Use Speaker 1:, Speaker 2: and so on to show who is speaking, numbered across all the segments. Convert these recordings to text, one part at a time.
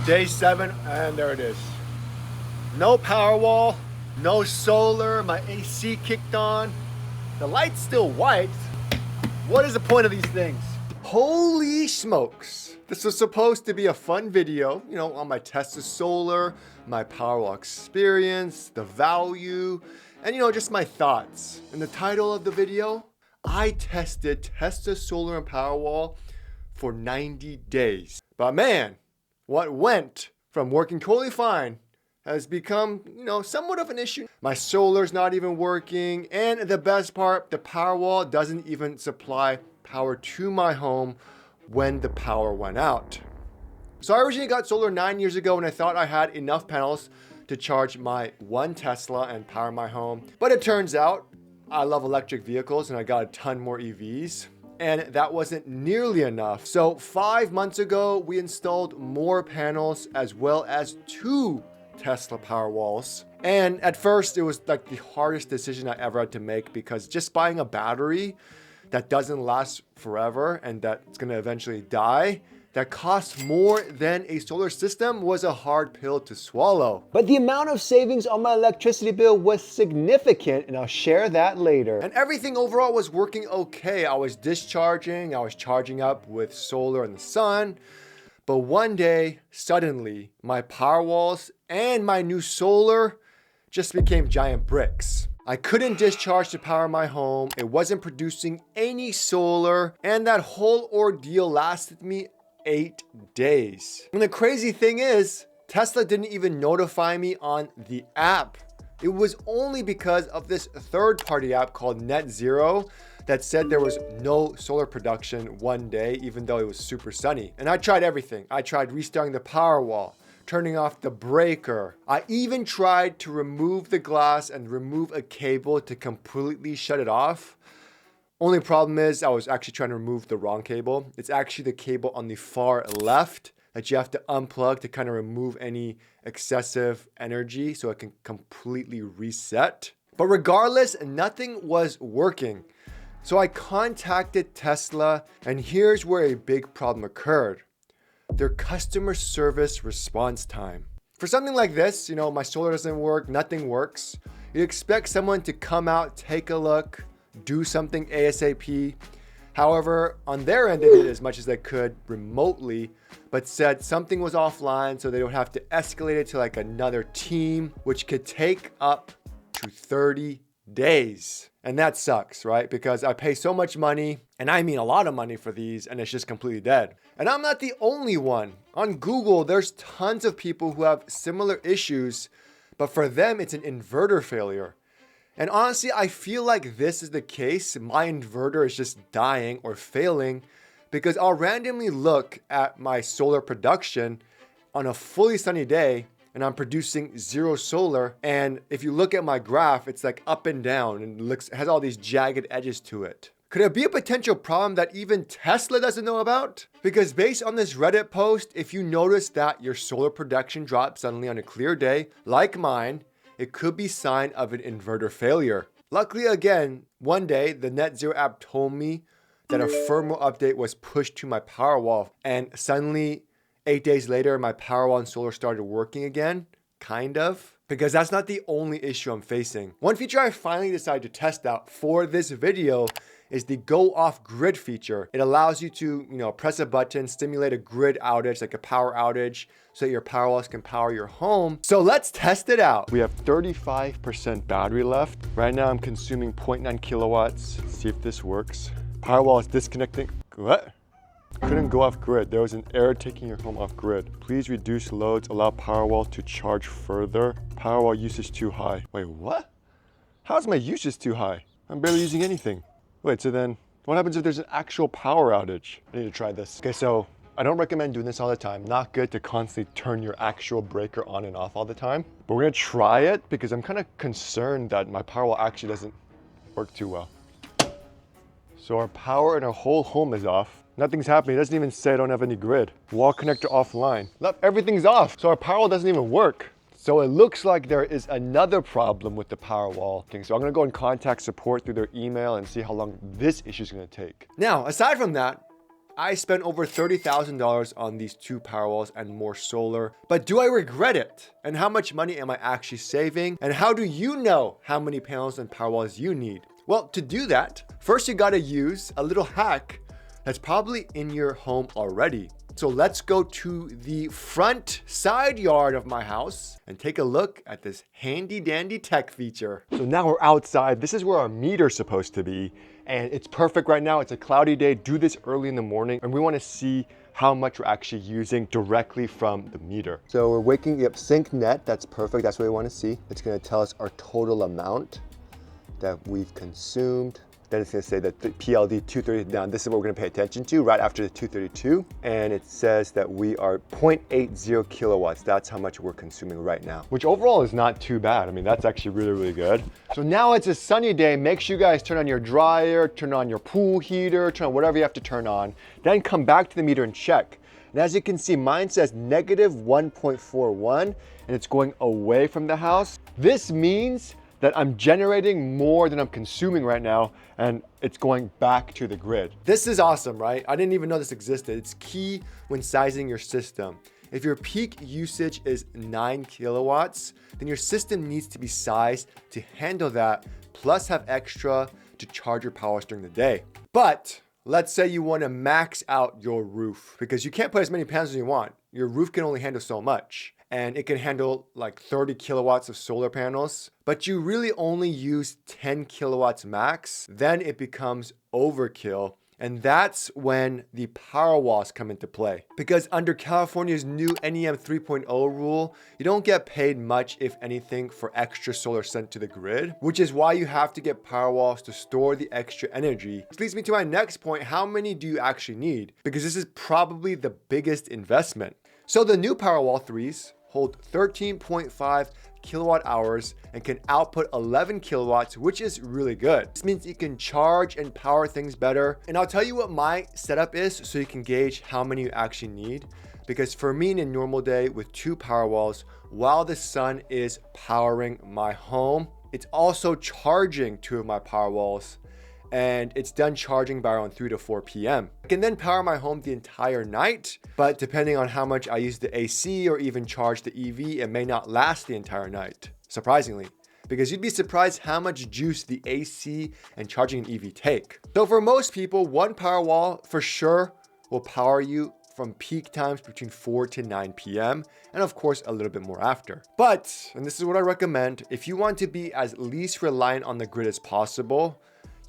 Speaker 1: Day 7, and there it is. No Powerwall, no solar, my AC kicked on. The light's still white. What is the point of these things? Holy smokes. This was supposed to be a fun video, you know, on my Tesla solar, my Powerwall experience, the value, and you know, just my thoughts. And the title of the video, I tested Tesla solar and Powerwall for 90 days. But man, what went from working totally fine has become, you know, somewhat of an issue. My solar's not even working, and the best part, the Powerwall doesn't even supply power to my home when the power went out. So I originally got solar 9 years ago and I thought I had enough panels to charge my one Tesla and power my home. But it turns out I love electric vehicles and I got a ton more EVs. And that wasn't nearly enough. So 5 months ago, we installed more panels as well as 2 Tesla Powerwalls. And at first, it was like the hardest decision I ever had to make because just buying a battery that doesn't last forever and that's gonna eventually die, that costs more than a solar system was a hard pill to swallow. But the amount of savings on my electricity bill was significant, and I'll share that later. And everything overall was working okay. I was discharging, I was charging up with solar and the sun. But one day, suddenly, my Powerwalls and my new solar just became giant bricks. I couldn't discharge to power my home, it wasn't producing any solar, and that whole ordeal lasted me 8 days. And the crazy thing is, Tesla didn't even notify me on the app. It was only because of this third-party app called Net Zero that said there was no solar production one day, even though it was super sunny. And I tried everything. I tried restarting the Powerwall, turning off the breaker. I even tried to remove the glass and remove a cable to completely shut it off. Only problem is I was actually trying to remove the wrong cable. It's actually the cable on the far left that you have to unplug to kind of remove any excessive energy so it can completely reset. But regardless, nothing was working. So I contacted Tesla, and here's where a big problem occurred. Their customer service response time. For something like this, you know, my solar doesn't work, nothing works. You expect someone to come out, take a look, do something ASAP. However, on their end, they did as much as they could remotely, but said something was offline, so they don't have to escalate it to like another team, which could take up to 30 days. And that sucks, right? Because I pay so much money, and I mean a lot of money for these, and it's just completely dead. And I'm not the only one. On Google, there's tons of people who have similar issues, but for them, it's an inverter failure. And honestly, I feel like this is the case. My inverter is just dying or failing because I'll randomly look at my solar production on a fully sunny day and I'm producing 0 solar. And if you look at my graph, it's like up and down and has all these jagged edges to it. Could it be a potential problem that even Tesla doesn't know about? Because based on this Reddit post, if you notice that your solar production drops suddenly on a clear day, like mine, it could be a sign of an inverter failure. Luckily, again, one day, the Net Zero app told me that a firmware update was pushed to my Powerwall, and suddenly, 8 days later, my Powerwall and solar started working again, kind of. Because that's not the only issue I'm facing. One feature I finally decided to test out for this video is the go off grid feature. It allows you to, you know, press a button, stimulate a grid outage, like a power outage, so that your Powerwalls can power your home. So let's test it out. We have 35% battery left. Right now I'm consuming 0.9 kilowatts. Let's see if this works. Powerwall is disconnecting. What? Couldn't go off grid. There was an error taking your home off grid. Please reduce loads, allow Powerwall to charge further. Powerwall usage too high. Wait, what? How's my usage too high? I'm barely using anything. Wait, so then what happens if there's an actual power outage? I need to try this. Okay, so I don't recommend doing this all the time. Not good to constantly turn your actual breaker on and off all the time. But we're gonna try it because I'm kind of concerned that my Powerwall actually doesn't work too well. So our power in our whole home is off. Nothing's happening. It doesn't even say I don't have any grid. Wall connector offline. Look, everything's off. So our Powerwall doesn't even work. So it looks like there is another problem with the Powerwall. So I'm gonna go and contact support through their email and see how long this issue is gonna take. Now, aside from that, I spent over $30,000 on these 2 Powerwalls and more solar, but do I regret it? And how much money am I actually saving? And how do you know how many panels and Powerwalls you need? Well, to do that, first you gotta use a little hack that's probably in your home already. So let's go to the front side yard of my house and take a look at this handy dandy tech feature. So now we're outside. This is where our meter's supposed to be. And it's perfect right now. It's a cloudy day. Do this early in the morning. And we want to see how much we're actually using directly from the meter. So we're waking up sync net. That's perfect. That's what we want to see. It's going to tell us our total amount that we've consumed. Then it's going to say that the PLD 230 down. This is what we're going to pay attention to right after the 232. And it says that we are 0.80 kilowatts. That's how much we're consuming right now, which overall is not too bad. I mean, that's actually really, really good. So now it's a sunny day. Make sure you guys turn on your dryer, turn on your pool heater, turn on whatever you have to turn on. Then come back to the meter and check. And as you can see, mine says negative 1.41 and it's going away from the house. This means that I'm generating more than I'm consuming right now, and it's going back to the grid. This is awesome, right? I didn't even know this existed. It's key when sizing your system. If your peak usage is 9 kilowatts, then your system needs to be sized to handle that, plus have extra to charge your powers during the day. But let's say you want to max out your roof because you can't put as many panels as you want. Your roof can only handle so much. And it can handle like 30 kilowatts of solar panels, but you really only use 10 kilowatts max, then it becomes overkill. And that's when the Powerwalls come into play. Because under California's new NEM 3.0 rule, you don't get paid much, if anything, for extra solar sent to the grid, which is why you have to get Powerwalls to store the extra energy. Which leads me to my next point, how many do you actually need? Because this is probably the biggest investment. So the new Powerwall 3s hold 13.5 kilowatt hours and can output 11 kilowatts, which is really good. This means you can charge and power things better. And I'll tell you what my setup is so you can gauge how many you actually need. Because for me in a normal day with 2 Powerwalls, while the sun is powering my home, it's also charging 2 of my Powerwalls. And it's done charging by around 3 to 4 p.m. I can then power my home the entire night, but depending on how much I use the AC or even charge the EV, it may not last the entire night, surprisingly, because you'd be surprised how much juice the AC and charging an EV take. So for most people, 1 Powerwall for sure will power you from peak times between 4 to 9 p.m. and of course a little bit more after. But, and this is what I recommend, if you want to be as least reliant on the grid as possible,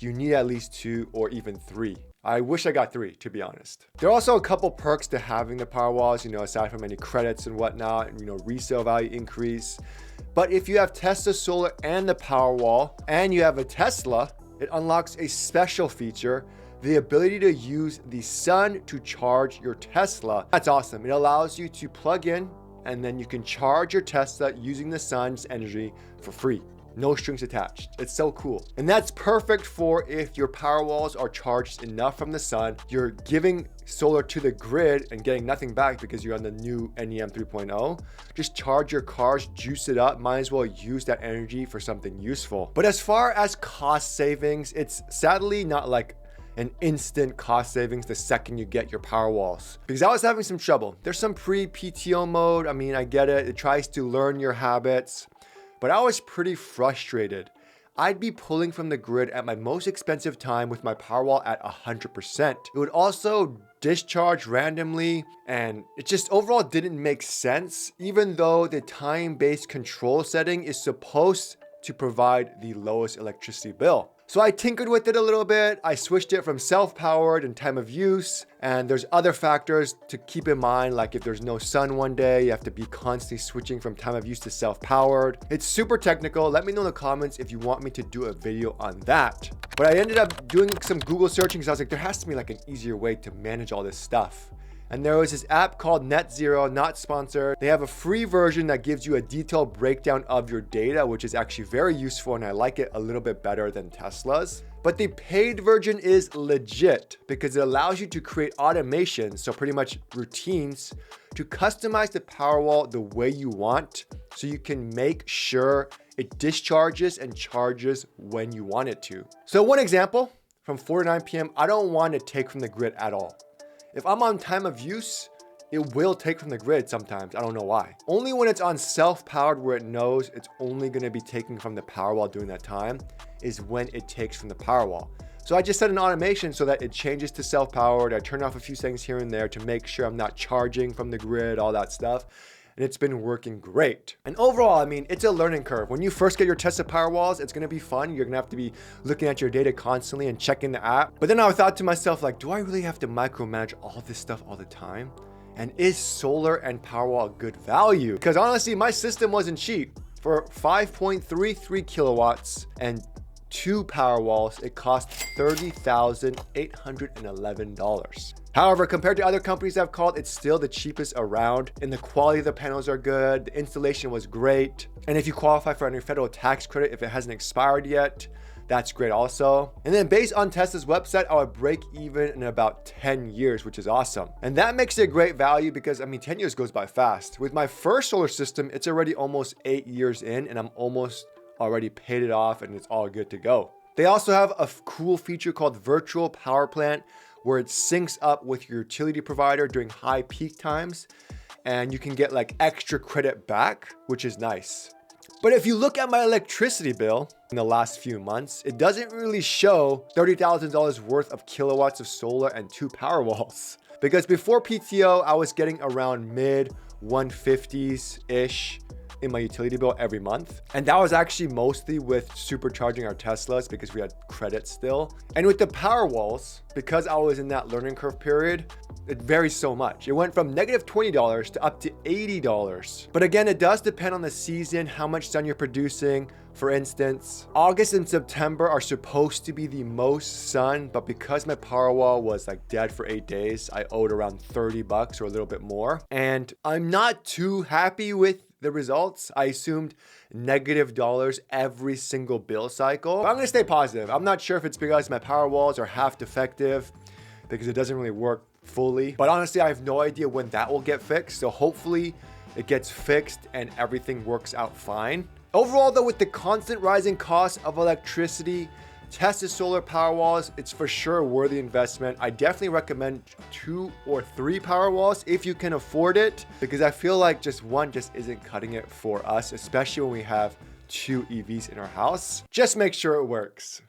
Speaker 1: you need at least 2 or even 3. I wish I got 3, to be honest. There are also a couple perks to having the Powerwalls, aside from any credits and whatnot, and, resale value increase. But if you have Tesla Solar and the Powerwall, and you have a Tesla, it unlocks a special feature, the ability to use the sun to charge your Tesla. That's awesome. It allows you to plug in, and then you can charge your Tesla using the sun's energy for free. No strings attached. It's so cool. And that's perfect for if your Powerwalls are charged enough from the sun, you're giving solar to the grid and getting nothing back because you're on the new NEM 3.0. Just charge your cars, juice it up, might as well use that energy for something useful. But as far as cost savings, it's sadly not like an instant cost savings the second you get your Powerwalls. Because I was having some trouble. There's some pre-PTO mode. I mean, I get it. It tries to learn your habits. But I was pretty frustrated. I'd be pulling from the grid at my most expensive time with my Powerwall at 100%. It would also discharge randomly, and it just overall didn't make sense, even though the time-based control setting is supposed to provide the lowest electricity bill. So I tinkered with it a little bit. I switched it from self-powered and time of use. And there's other factors to keep in mind, like if there's no sun one day, you have to be constantly switching from time of use to self-powered. It's super technical. Let me know in the comments if you want me to do a video on that. But I ended up doing some Google searching because I was like, there has to be like an easier way to manage all this stuff. And there was this app called Net Zero, not sponsored. They have a free version that gives you a detailed breakdown of your data, which is actually very useful, and I like it a little bit better than Tesla's. But the paid version is legit because it allows you to create automations, so pretty much routines, to customize the Powerwall the way you want, so you can make sure it discharges and charges when you want it to. So one example, from 4 to 9 p.m., I don't want to take from the grid at all. If I'm on time of use, it will take from the grid sometimes. I don't know why. Only when it's on self-powered where it knows it's only gonna be taking from the Powerwall during that time is when it takes from the Powerwall. So I just set an automation so that it changes to self-powered. I turn off a few settings here and there to make sure I'm not charging from the grid, all that stuff. And it's been working great. And overall, I mean, it's a learning curve. When you first get your Tesla Powerwalls, it's gonna be fun. You're gonna have to be looking at your data constantly and checking the app. But then I thought to myself, like, do I really have to micromanage all this stuff all the time? And is solar and Powerwall a good value? Because honestly, my system wasn't cheap. For 5.33 kilowatts and 2 Powerwalls, it cost $30,811. However, compared to other companies I've called, it's still the cheapest around, and the quality of the panels are good. The installation was great. And if you qualify for any federal tax credit, if it hasn't expired yet, that's great also. And then based on Tesla's website, I would break even in about 10 years, which is awesome. And that makes it a great value because, I mean, 10 years goes by fast. With my first solar system, it's already almost 8 years in, and I'm almost already paid it off and it's all good to go. They also have a cool feature called virtual power plant where it syncs up with your utility provider during high peak times, and you can get like extra credit back, which is nice. But if you look at my electricity bill in the last few months, it doesn't really show $30,000 worth of kilowatts of solar and 2 Powerwalls. Because before PTO, I was getting around mid 150s-ish in my utility bill every month. And that was actually mostly with supercharging our Teslas because we had credits still. And with the Powerwalls, because I was in that learning curve period, it varies so much. It went from negative $20 to up to $80. But again, it does depend on the season, how much sun you're producing. For instance, August and September are supposed to be the most sun, but because my Powerwall was like dead for 8 days, I owed around $30 or a little bit more. And I'm not too happy with the results. I assumed negative dollars every single bill cycle. But I'm gonna stay positive. I'm not sure if it's because my Powerwalls are half defective because it doesn't really work fully. But honestly, I have no idea when that will get fixed. So hopefully it gets fixed and everything works out fine. Overall though, with the constant rising cost of electricity, Tesla solar Powerwalls, it's for sure a worthy investment. I definitely recommend 2 or 3 Powerwalls if you can afford it, because I feel like just one just isn't cutting it for us, especially when we have 2 EVs in our house. Just make sure it works.